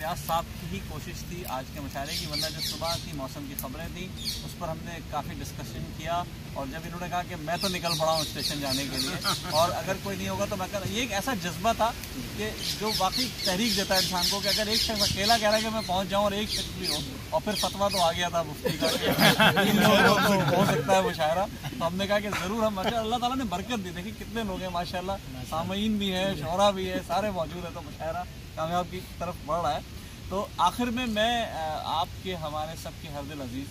रियाज साहब की ही कोशिश थी आज के मुशायरे की, वरना जो सुबह की मौसम की खबरें थी उस पर हमने काफ़ी डिस्कशन किया। और जब इन्होंने कहा कि मैं तो निकल पड़ा हूँ स्टेशन जाने के लिए और अगर कोई नहीं होगा तो मैं कर, ये एक ऐसा जज्बा था कि जो वाकई तहरीक देता है इंसान को कि अगर एक शख्स अकेला कह रहा है कि मैं पहुँच जाऊँ और एक शख्स भी हो, और फिर फतवा तो आ गया था मुफ्ती का कि इन लोगों को हो सकता है मुशायरा, तो हमने कहा कि ज़रूर हम अल्लाह ताला ने बरकत दी। देखिए कितने लोग हैं माशाल्लाह, सामईन भी है, शोरा भी है, सारे मौजूद है, तो मुशायरा कामयाब की तरफ बढ़ रहा है। तो आखिर में मैं आपके हमारे सबके हरदिल अजीज़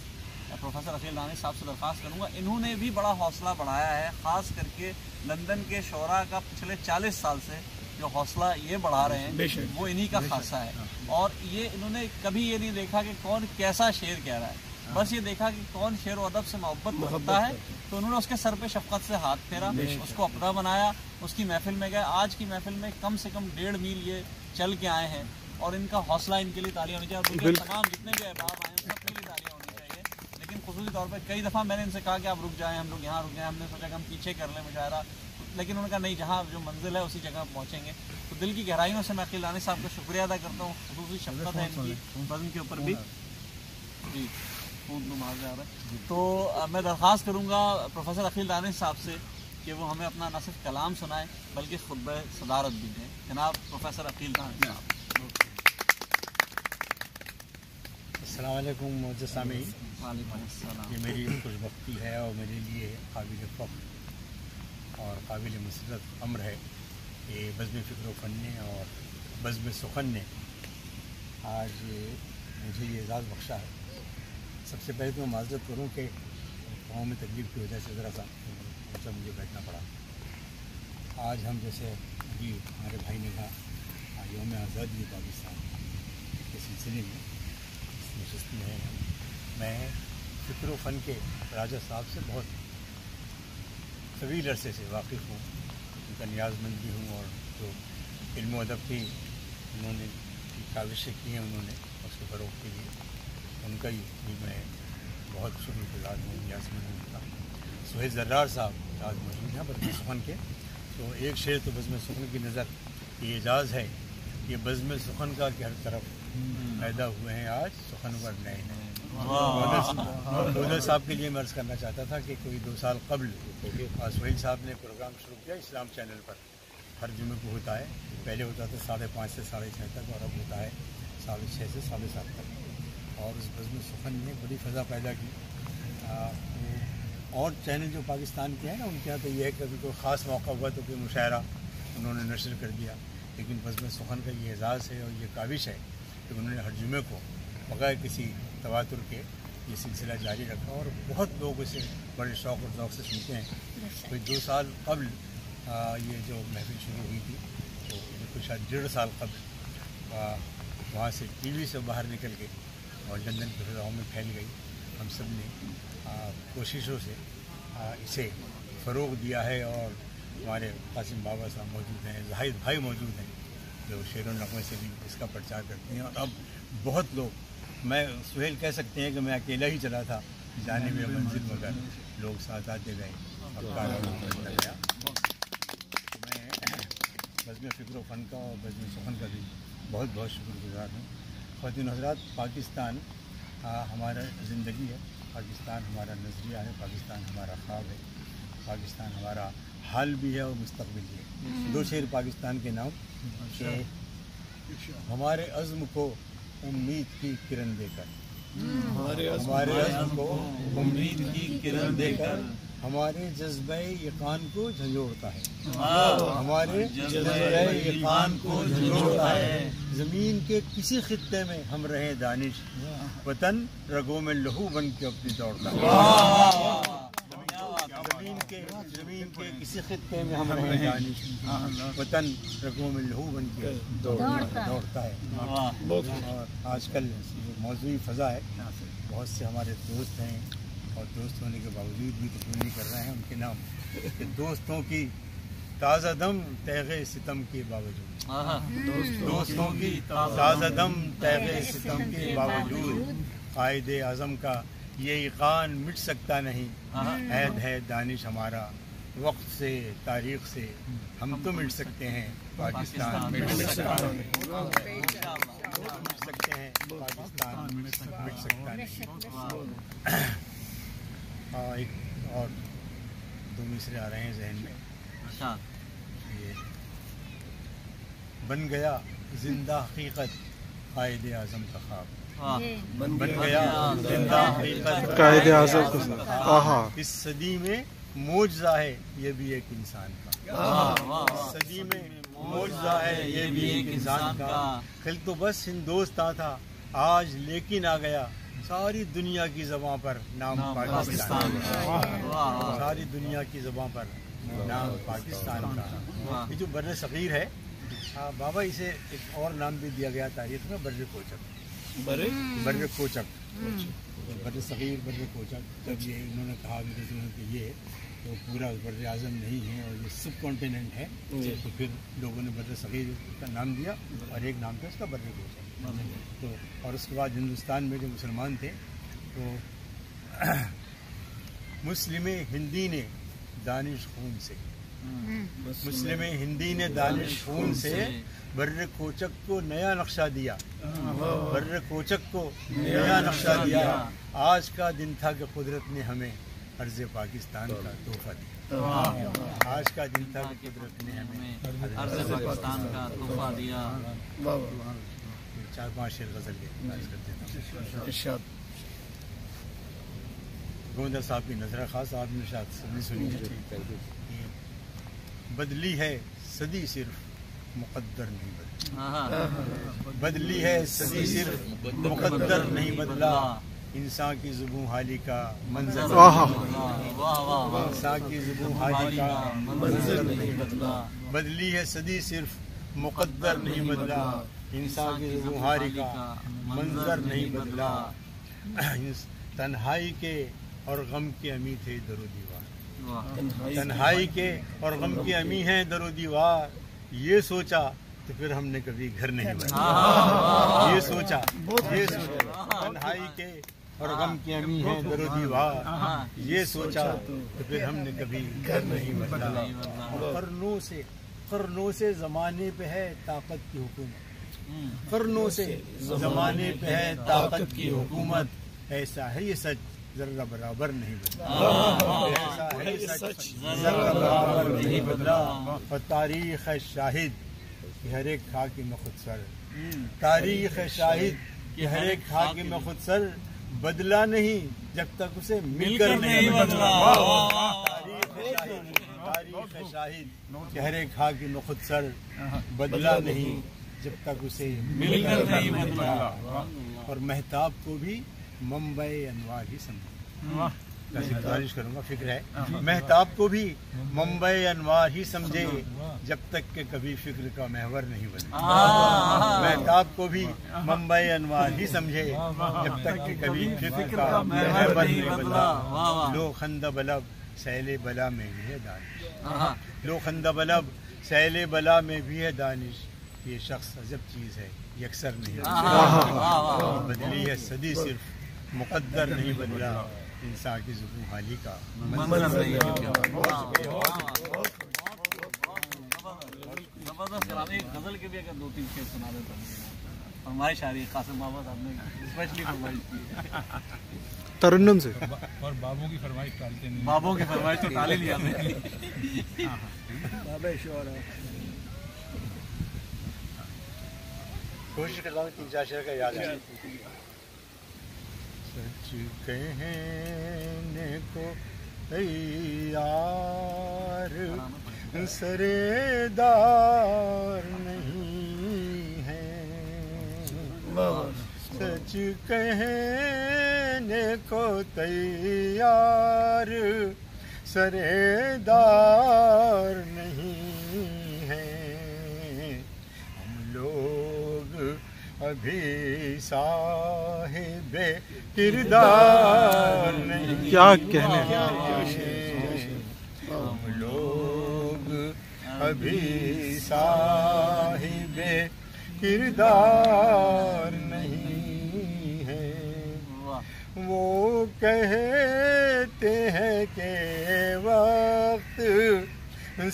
प्रोफेसर अकील दानिश साहब से दरख्वास्त करूँगा, इन्होंने भी बड़ा हौसला बढ़ाया है, ख़ास करके लंदन के शोरा का पिछले 40 साल से जो हौसला ये बढ़ा रहे हैं वो इन्हीं का खासा है। और ये इन्होंने कभी ये नहीं देखा कि कौन कैसा शेर कह रहा है, बस ये देखा कि कौन शेर व अदब से मोहब्बत करता है, तो उन्होंने उसके सर पे शफकत से हाथ फेरा, उसको अपना बनाया, उसकी महफिल में गए। आज की महफिल में कम से कम 1.5 मील ये चल के आए हैं और इनका हौसला, इनके लिए तालियां होनी चाहिए। और तमाम जितने भी अहबाब आए हैं सबके लिए तालियां होनी चाहिए। लेकिन खुसूसी तौर पर कई दफ़ा मैंने इनसे कहा कि आप रुक जाएँ, हम लोग यहाँ रुक जाएँ, हमने सोचा कि हम पीछे कर लें मुशायरा, लेकिन उन्होंने कहा नहीं, जहाँ जो मंजिल है उसी जगह पहुँचेंगे। तो दिल की गहराइयों से मैं अकील दानिश साहब का शुक्रिया अदा करता हूँ, खुसूसी शफ़क़त है इनकी वज़न के ऊपर भी जी खूब नमाज आ रहा है। तो मैं दरख्वास्त करूँगा प्रोफेसर अकील दानिश साहब से कि वो हमें अपना न सिर्फ कलाम सुनाएं बल्कि खुतबा सदारत भी दें। जनाब प्रोफेसर अकील दानिश साहब। अस्सलाम वालेकुम मुअज़्ज़ज़ सामीईन, वालेकुम अस्सलाम। ये मेरी खुशबख्ती है और मेरे लिए काबिल फ़ख्र और काबिल मसरत अम्र है कि बज़्म फ़िक्र व फ़न ने और बज़्म सुख़न ने आज मुझे ये एज़ाज़ बख्शा है। सबसे पहले तो मैं माज़रत करूँ कि गाँव में तकलीफ़ की वजह से ज़रा सा मुझे बैठना पड़ा। आज हम जैसे अभी हमारे भाई ने कहा यौम आज़ादी पाकिस्तान के सिलसिले में इस नशस्त में मैं फ़िक्र व फ़न के राजा साहब से बहुत तवील अरसे से वाकिफ़ हूँ, उनका नियाज़मंद भी हूँ। और जो इल्म अदब की उन्होंने काविशें की हैं उन्होंने उसके फ़रोग़ के लिए उनका ही मैं बहुत शुक्रगुज़ार हूँ, नियाज़मंद हूँ उनका। सुहेल ज़र्रार साहब आज मौजूद हैं बज़्म सुख़न के, तो एक शेर तो बज़्म सुख़न की नज़र ये एजाज़ है कि बज़्म सुख़न का कि हर तरफ पैदा हुए हैं आज सुख़नवर नए नए। साहब के लिए मैं अर्ज़ करना चाहता था कि कोई 2 साल कबल सुहेल साहब ने प्रोग्राम शुरू किया इस्लाम चैनल पर, हर जुमे को होता है, पहले होता था 5:30 से 6:30 तक और अब होता है 6:30 से 7:30 तक। और उस बज़्म सुख़न ने बड़ी फ़ज़ा पैदा की। और चैनल जो पाकिस्तान के हैं ना उनके यहाँ तो ये है कि कभी कोई ख़ास मौका हुआ तो कोई मुशायरा उन्होंने नशर कर दिया, लेकिन बज़्म सुख़न का ये एज़ाज़ है और ये काविश है कि उन्होंने हर जुमे को बग़ैर किसी तवातुर के ये सिलसिला जारी रखा और बहुत लोग इसे बड़े शौक़ और ज़ौक़ से सुनते हैं। कोई 2 साल कबल ये जो महफिल शुरू हुई थी तो कुछ शायद 1.5 साल कबल वहाँ से टीवी से बाहर निकल के और लंदन के फ़ज़ाओं में फैल गई। हम सब ने कोशिशों से इसे फ़रोग़ दिया है और हमारे कासिम बाबा साहब मौजूद हैं, जाहिद भाई मौजूद हैं जो शेर व नग़मे से भी इसका प्रचार करते हैं। और अब बहुत लोग, मैं सुहेल कह सकते हैं कि मैं अकेला ही चला था जाने में मंजिल, मगर लोग साथ आते गए और कारवां बढ़ता गया। मैं बज़्म फ़िक्र व फ़न का और बज़्म सुख़न का भी बहुत बहुत शुक्रगुज़ार हूँ। ख़वातीन हज़रात, पाकिस्तान हमारा ज़िंदगी है, पाकिस्तान हमारा नज़रिया है, पाकिस्तान हमारा ख्वाब है, पाकिस्तान हमारा हाल भी है और मुस्तक़बिल भी है। 2 शेर पाकिस्तान के नाम कि हमारे अज़्म को उम्मीद की किरण देकर, हमारे अज़्म को उम्मीद की किरण देकर हमारे जज्बे-ए-क़ान को झंझोड़ता है, हमारे जज्बे-ए-क़ान को झंझोड़ता है। ज़मीन के किसी खित्ते में हम रहे दानिश, वतन रगों में लहू बन के अपनी दौड़ता है। ज़मीन के किसी खित्ते में हम रहे दानिश, वतन रगों में लहू बन के दौड़ता है। और आजकल मौजूदी फ़ज़ा है, बहुत से हमारे दोस्त हैं और दोस्त होने के बावजूद भी कबूल नहीं कर रहे हैं उनके नाम कि दोस्तों की ताज़ा दम तैग़े सितम के बावजूद, दोस्तों की ताज़ा दम तैग़े सितम के बावजूद क़ाइदे आज़म का ये ईक़ान मिट सकता नहीं। ऐद है दानिश हमारा वक्त से तारीख़ से, हम तो मिट सकते हैं, पाकिस्तान मिट सकता है। مٹ سکتا نہیں. ایک اور دو مصرے آ رہے ہیں ذہن میں. یہ بن گیا زندہ حقیقت قائد اعظم کا خواب. بن گیا زندہ حقیقت قائد اعظم کا خواب. اس صدی میں معجزہ ہے یہ بھی ایک انسان کا. اس صدی میں معجزہ ہے یہ بھی ایک انسان کا. کل تو بس ہندوستان تھا آج لیکن آ گیا ساری دنیا کی زبان پر نام پاکستان. ساری دنیا کی زبان پر نام پاکستان کا. یہ جو بر صغیر ہے بابا اسے ایک اور نام بھی دیا گیا تاریخ میں بر کوچک. بر کوچک بر صغیر بر کوچک. جب یہ انہوں نے کہا کہ یہ تو پورا بر اعظم نہیں ہے اور یہ سب کانٹیننٹ ہے تو پھر لوگوں نے بر صغیر کا نام دیا اور ایک نام تھا اس کا بر کوچک. تو اور اس کے بعد ہندوستان میں جو مسلمان تھے تو مسلم ہندی نے دانش خون سے مسلم ہندی نے دانش خون سے بر کوچک کو نیا نقشہ دیا. بر کوچک کو نیا نقشہ دیا. آج کا دن تھا کہ قدرت نے ہمیں عرض پاکستان کا تحفہ دیا. آج کا دن تھا کہ قدرت نے ہمیں عرض پاکستان کا تحفہ دیا. 4-5 شعر غزل کے عرض کرتے ہیں. گوندر صاحب کی نظر خاص آپ نے شاید سنی ہے. بدلی ہے صدی صرف مقدر نہیں بدلا. بدلی ہے صدی صرف مقدر نہیں بدلا. انسان کی زبوں حالی کا منظر انسان کی زبوں حالی کا منظر نہیں بدلا. بدلی ہے صدی صرف مقدر نہیں بدلا. انسان کی زبوں حالی کا منظر نہیں بدلا. تنہائی کے اور غم کے امی تھے در و دیوار. تنہائی کے اور غم کے امی ہیں در و دیوار. یہ سوچا تو پھر ہم نے کبھی گھر نہیں بنایا. یہ سوچا تنہائی کے اور غم کی امی ہیں در و دیوار. یہ سوچا تو پھر ہم نے کبھی گھر نہیں بنایا. قرنوں سے زمانے پہ ہے طاقت کی حکومت. قرنوں سے زمانے پہ ہے طاقت کی حکومت. ایسا ہے یہ سچ ذرہ برابر نہیں بدلا. ایسا ہے یہ سچ ذرہ برابر نہیں بدلا. اور تاریخ ہے شاہد کہ ہر ایک خاک میں خود سر. تاریخ ہے شاہد کہ ہر ایک خاک میں خود سر. بدلا نہیں جب تک اسے مل کر نہیں بدلا. تاریخ ہے شاہد کہ ہر ایک خاک میں خود سر. بدلا نہیں جب تک اسے مل کر نہیں بدلا. اور مہتاب کو بھی ممبئی انوار ہی سمجھے. گزارش کروں گا فکر ہے. مہتاب کو بھی ممبئی انوار ہی سمجھے جب تک کہ کبھی فکر کا محور نہیں بنا. مہتاب کو بھی ممبئی انوار ہی سمجھے جب تک کہ کبھی فکر کا محور نہیں بنا. لو خندہ بلب سیل بلا میں بھی ہے دانش. لو خندہ بلب سیل بلا میں بھی ہے دانش. یہ شخص عجب چیز ہے یکسر نہیں. بدلی ہے صدی صرف مقدر نہیں بدلا. انسان کی زبوں حالی کا منظر نہیں بدلا. زبردست. ایک غزل کے بھی اگر 2-3 شعر سنا دیتا ہوں. فرمائش آ رہی ہے قاسم بابا صاحب نے اسپیشلی فرمائش کی ترنم سے. اور بابوں کی فرمائش ٹالتے نہیں. بابوں کی فرمائش تو ٹال ہی لیا. کوشش کر رہا ہوں 3-4 شعر کا یاد ہے. سچ کہنے کو یار سرے دار نہیں ہے. سچ کہنے کو تیار سرے دار نہیں ہے. ہم لوگ ابھی صاحب کردار نہیں. کیا کہنے. ہم لوگ ابھی صاحب کردار نہیں ہے. وہ کہتے ہیں کہ وقت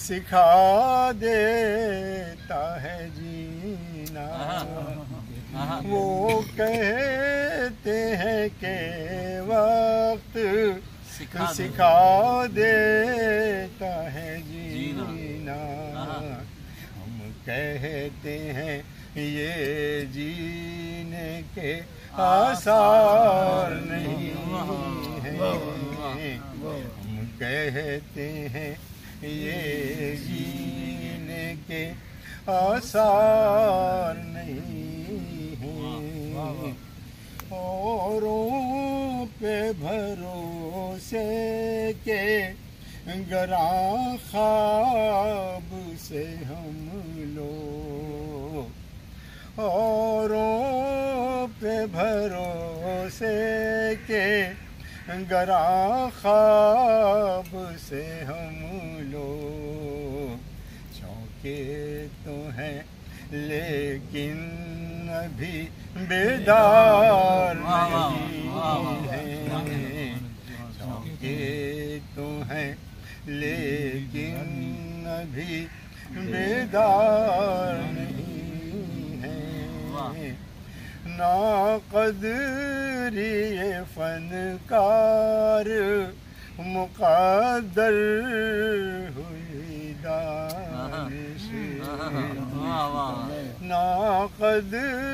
سکھا دیتا ہے جینا. وہ کہتے کہتے ہیں کہ وقت سکھا دیتا ہے جینا، ہم کہتے ہیں یہ جینے کے آثار نہیں ہیں، ہم کہتے ہیں یہ جینے کے آثار نہیں ہیں، اوروں پہ بھروسے کے گراں خواب سے ہم لوگ، اوروں پہ بھروسے کے گراں خواب سے ہم لوگ، چونکے تو ہیں لیکن ابھی بیدار نہیں ہیں، چونکے تو ہیں لیکن ابھی بیدار نہیں ہیں، ناقدری فنکار مقدر ہوئی دانش، ناقدری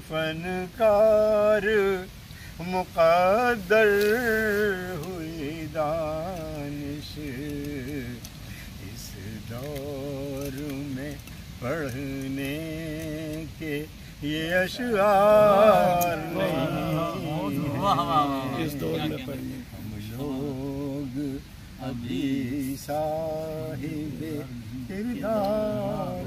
فنکار مقدر ہوئی دانش، اس دور میں پڑھنے کے یہ اشعار نہیں ہیں، اس دور میں پڑھنے ہم لوگ ابھی صاحب کردار